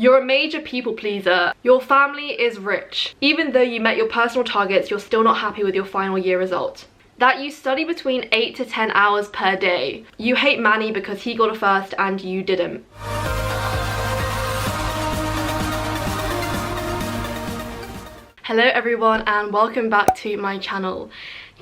You're a major people pleaser. Your family is rich. Even though you met your personal targets, you're still not happy with your final year result. That you study between 8 to 10 hours per day. You hate Manny because he got a first and you didn't. Hello everyone and welcome back to my channel.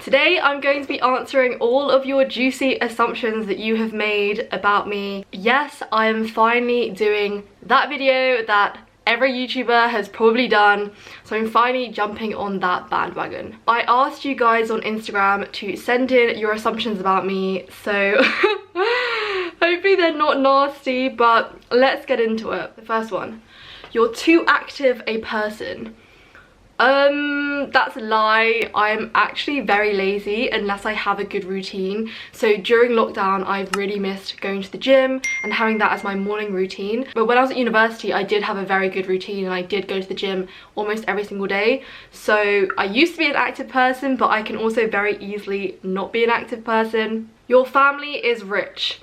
Today I'm going to be answering all of your juicy assumptions that you have made about me. Yes, I am finally doing that video that every YouTuber has probably done, so I'm finally jumping on that bandwagon. I asked you guys on Instagram to send in your assumptions about me, so hopefully they're not nasty, but let's get into it. The first one, you're too active a person. That's a lie. I'm actually very lazy unless I have a good routine. So during lockdown, I've really missed going to the gym and having that as my morning routine. But when I was at university, I did have a very good routine and I did go to the gym almost every single day. So I used to be an active person, but I can also very easily not be an active person. Your family is rich.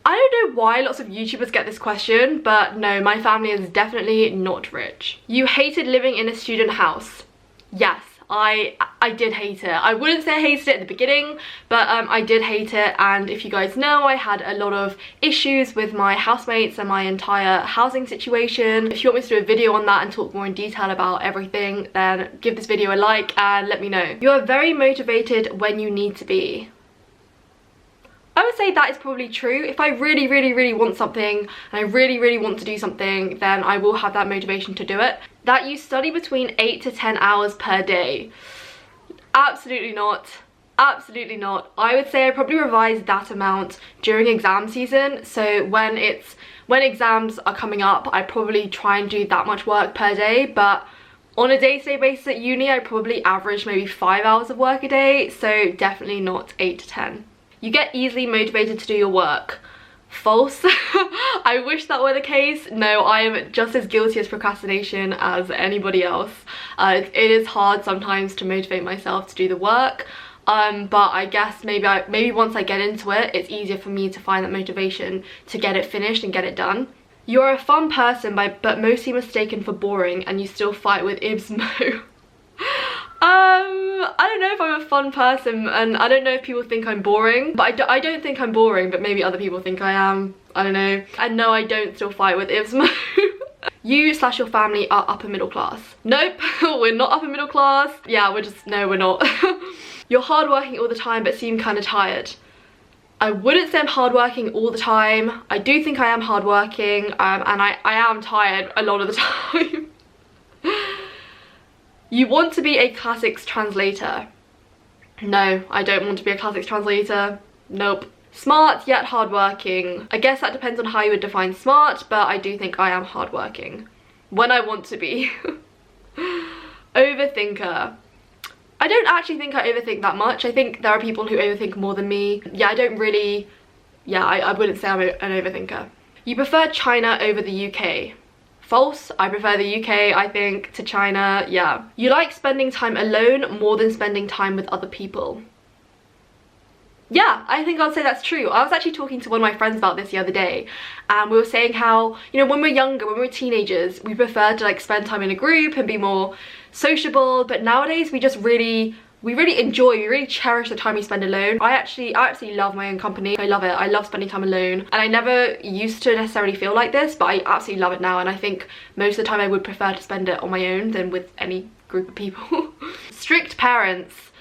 I don't know why lots of YouTubers get this question, but no, my family is definitely not rich. You hated living in a student house. Yes, I did hate it. I wouldn't say I hated it at the beginning, but I did hate it. And if you guys know, I had a lot of issues with my housemates and my entire housing situation. If you want me to do a video on that and talk more in detail about everything, then give this video a like and let me know. You are very motivated when you need to be. I would say that is probably true. If I really want something and I really want to do something, then I will have that motivation to do it. That you study between 8 to 10 hours per day. Absolutely not. Absolutely not. I would say I probably revise that amount during exam season. So when exams are coming up, I probably try and do that much work per day. But on a day-to-day basis at uni, I probably average maybe 5 hours of work a day. So definitely not 8 to 10. You get easily motivated to do your work. False. I wish that were the case. No, I am just as guilty as procrastination as anybody else. It is hard sometimes to motivate myself to do the work, but I guess maybe once I get into it, it's easier for me to find that motivation to get it finished and get it done. You're a fun person, but mostly mistaken for boring, and you still fight with Ibsmo. I don't know if I'm a fun person, and I don't know if people think I'm boring, but I don't think I'm boring, but maybe other people think I am. I don't know. And no, I don't still fight with Ibsmo. You/your family are upper middle class. Nope, we're not upper middle class. Yeah, no, we're not. You're hardworking all the time, but seem kind of tired. I wouldn't say I'm hardworking all the time. I do think I am hardworking, and I am tired a lot of the time. You want to be a classics translator. No, I don't want to be a classics translator. Nope. Smart yet hardworking. I guess that depends on how you would define smart, but I do think I am hardworking. When I want to be. Overthinker. I don't actually think I overthink that much. I think there are people who overthink more than me. Yeah, I wouldn't say I'm an overthinker. You prefer China over the UK. False. I prefer the UK, I think, to China. Yeah. You like spending time alone more than spending time with other people. Yeah, I think I'll say that's true. I was actually talking to one of my friends about this the other day, and we were saying how, you know, when we're younger, when we're teenagers, we prefer to like spend time in a group and be more sociable, but nowadays we really cherish the time we spend alone. I absolutely love my own company. I love it. I love spending time alone, and I never used to necessarily feel like this, but I absolutely love it now, and I think most of the time I would prefer to spend it on my own than with any group of people. Strict parents.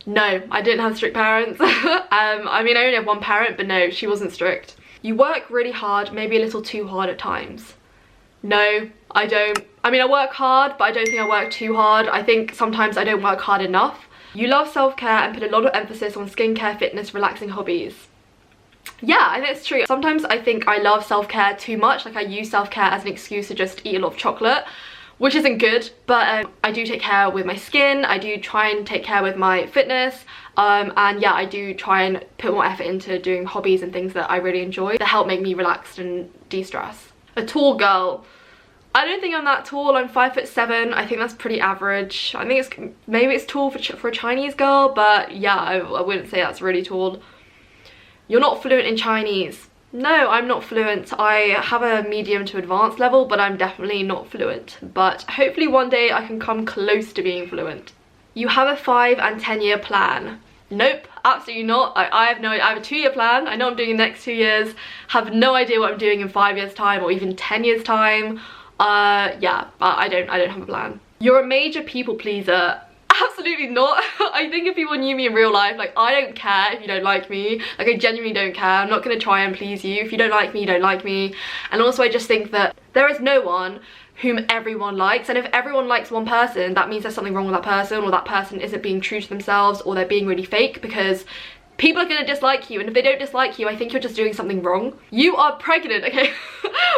No, I didn't have strict parents. I mean, I only have one parent, but no, she wasn't strict. You work really hard, maybe a little too hard at times. No, I don't. I mean, I work hard, but I don't think I work too hard. I think sometimes I don't work hard enough. You love self-care and put a lot of emphasis on skincare, fitness, relaxing hobbies. Yeah, I think it's true. Sometimes I think I love self-care too much. Like, I use self-care as an excuse to just eat a lot of chocolate, which isn't good, but I do take care with my skin. I do try and take care with my fitness, and yeah, I do try and put more effort into doing hobbies and things that I really enjoy that help make me relaxed and de-stress. A tall girl. I don't think I'm that tall. I'm 5'7". I think that's pretty average. I think maybe it's tall for a Chinese girl, but yeah, I wouldn't say that's really tall. You're not fluent in Chinese. No, I'm not fluent. I have a medium to advanced level, but I'm definitely not fluent. But hopefully one day I can come close to being fluent. You have a 5 and 10-year plan. Nope, absolutely not. I have no idea. I have a 2-year plan. I know I'm doing the next 2 years. Have no idea what I'm doing in 5 years time or even 10 years time. Yeah, I don't have a plan. You're a major people pleaser. Absolutely not. I think if people knew me in real life, like, I don't care if you don't like me. Like, I genuinely don't care. I'm not gonna try and please you. If you don't like me, you don't like me. And also I just think that there is no one whom everyone likes, and if everyone likes one person, that means there's something wrong with that person, or that person isn't being true to themselves, or they're being really fake, because people are gonna dislike you, and if they don't dislike you, I think you're just doing something wrong. You are pregnant, okay?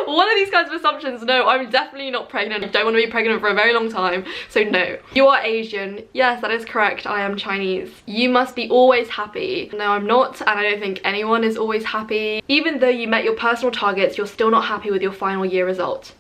One of these kinds of assumptions, no, I'm definitely not pregnant. I don't want to be pregnant for a very long time, so no. You are Asian. Yes, that is correct, I am Chinese. You must be always happy. No, I'm not, and I don't think anyone is always happy. Even though you met your personal targets, you're still not happy with your final year result.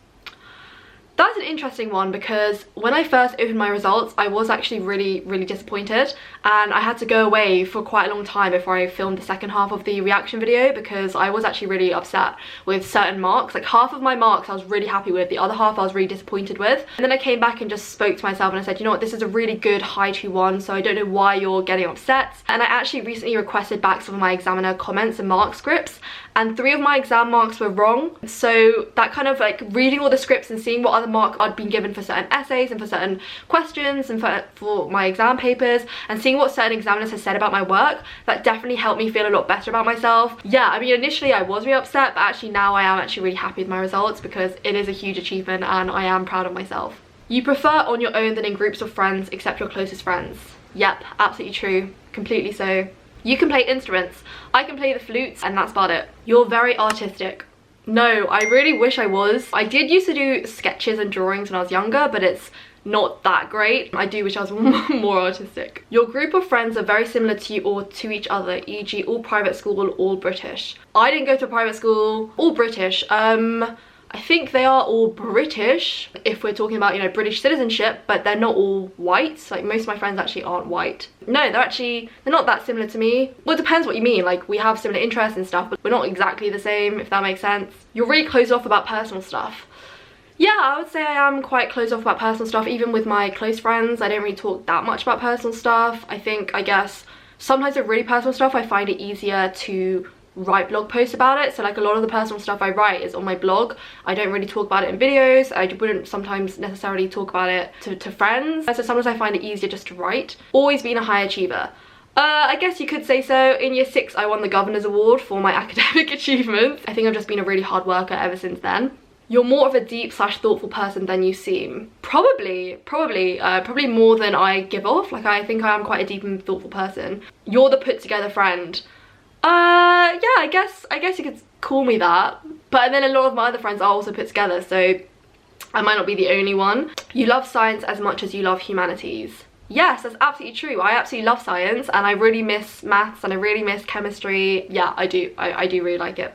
That's an interesting one, because when I first opened my results, I was actually really disappointed, and I had to go away for quite a long time before I filmed the second half of the reaction video, because I was actually really upset with certain marks. Like, half of my marks I was really happy with, the other half I was really disappointed with. And then I came back and just spoke to myself and I said, you know what, this is a really good high 2-1, so I don't know why you're getting upset. And I actually recently requested back some of my examiner comments and mark scripts, and 3 of my exam marks were wrong. So that kind of, like, reading all the scripts and seeing what other mark I'd been given for certain essays and for certain questions and for my exam papers, and seeing what certain examiners have said about my work, that definitely helped me feel a lot better about myself. Yeah, I mean, initially I was really upset, but actually now I am actually really happy with my results, because it is a huge achievement and I am proud of myself. You prefer on your own than in groups of friends except your closest friends. Yep, absolutely true, completely so. You can play instruments. I can play the flutes, and that's about it. You're very artistic. No, I really wish I was. I did used to do sketches and drawings when I was younger, but it's not that great. I do wish I was more artistic. Your group of friends are very similar to you or to each other, e.g. all private school, all British. I didn't go to a private school. All British. I think they are all British, if we're talking about, you know, British citizenship, but they're not all white. Like, most of my friends actually aren't white. No, they're not that similar to me. Well, it depends what you mean. Like, we have similar interests and stuff, but we're not exactly the same, if that makes sense. You're really closed off about personal stuff. Yeah, I would say I am quite closed off about personal stuff. Even with my close friends, I don't really talk that much about personal stuff. I guess, sometimes with really personal stuff, I find it easier to write blog posts about it. So, like, a lot of the personal stuff I write is on my blog. I don't really talk about it in videos. I wouldn't sometimes necessarily talk about it to friends. So sometimes I find it easier just to write. Always been a high achiever. I guess you could say so. In year 6, I won the Governor's Award for my academic achievements. I think I've just been a really hard worker ever since then. You're more of a deep/thoughtful person than you seem. Probably more than I give off. Like, I think I am quite a deep and thoughtful person. You're the put together friend. Yeah, I guess you could call me that. But then a lot of my other friends are also put together, so I might not be the only one. You love science as much as you love humanities. Yes, that's absolutely true. I absolutely love science, and I really miss maths, and I really miss chemistry. Yeah, I do. I do really like it.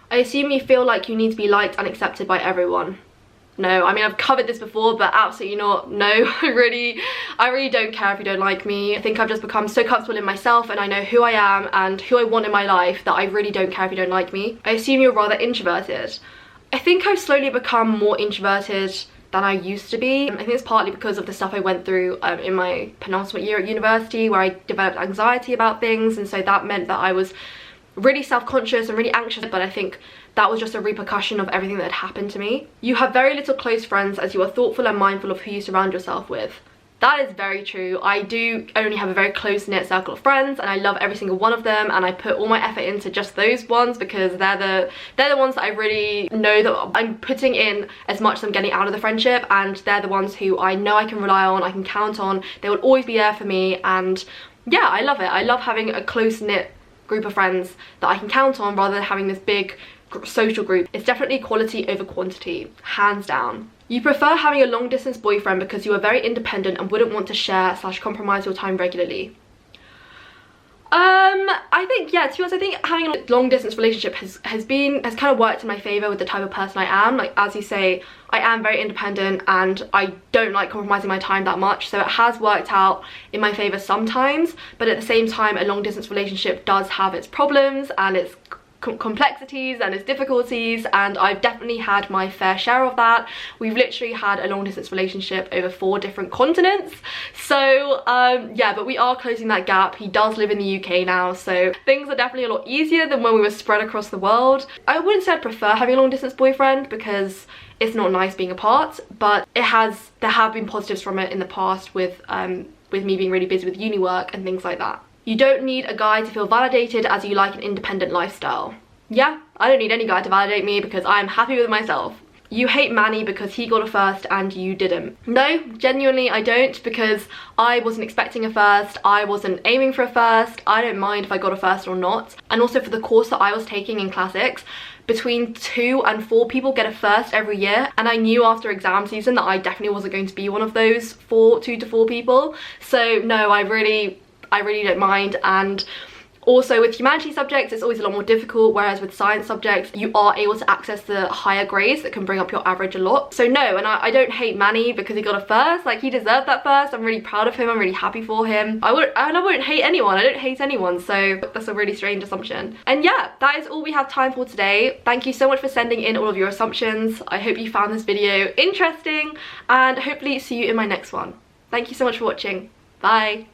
I assume you feel like you need to be liked and accepted by everyone. No, I mean, I've covered this before, but absolutely not. No, I really don't care if you don't like me. I think I've just become so comfortable in myself, and I know who I am and who I want in my life, that I really don't care if you don't like me. I assume you're rather introverted. I think I've slowly become more introverted than I used to be. I think it's partly because of the stuff I went through in my penultimate year at university, where I developed anxiety about things, and so that meant that I was really self-conscious and really anxious, but I think that was just a repercussion of everything that had happened to me. You have very little close friends, as you are thoughtful and mindful of who you surround yourself with. That is very true. I do only have a very close-knit circle of friends, and I love every single one of them, and I put all my effort into just those ones, because they're the ones that I really know that I'm putting in as much as I'm getting out of the friendship, and they're the ones who I know I can rely on, I can count on. They will always be there for me, and yeah, I love it. I love having a close-knit group of friends that I can count on, rather than having this big social group. It's definitely quality over quantity, hands down. You prefer having a long distance boyfriend because you are very independent and wouldn't want to share/compromise your time regularly. I think, yeah, to be honest, I think having a long distance relationship has kind of worked in my favour with the type of person I am. Like, as you say, I am very independent and I don't like compromising my time that much, so it has worked out in my favour sometimes, but at the same time, a long distance relationship does have its problems, and it's complexities and its difficulties, and I've definitely had my fair share of that. We've literally had a long distance relationship over 4 different continents, so yeah, but we are closing that gap. He does live in the UK now, so things are definitely a lot easier than when we were spread across the world. I wouldn't say I'd prefer having a long distance boyfriend because it's not nice being apart, but there have been positives from it in the past with me being really busy with uni work and things like that. You don't need a guy to feel validated as you like an independent lifestyle. Yeah, I don't need any guy to validate me because I'm happy with myself. You hate Manny because he got a first and you didn't. No, genuinely I don't, because I wasn't expecting a first, I wasn't aiming for a first, I don't mind if I got a first or not. And also for the course that I was taking in classics, between 2 and 4 people get a first every year, and I knew after exam season that I definitely wasn't going to be one of those 2 to 4 people. So no, I really don't mind. And also with humanities subjects it's always a lot more difficult, whereas with science subjects you are able to access the higher grades that can bring up your average a lot. So no, and I don't hate Manny because he got a first. Like, he deserved that first. I'm really proud of him, I'm really happy for him. I wouldn't hate anyone. I don't hate anyone, so that's a really strange assumption. And yeah, that is all we have time for today. Thank you so much for sending in all of your assumptions. I hope you found this video interesting, and hopefully see you in my next one. Thank you so much for watching. Bye.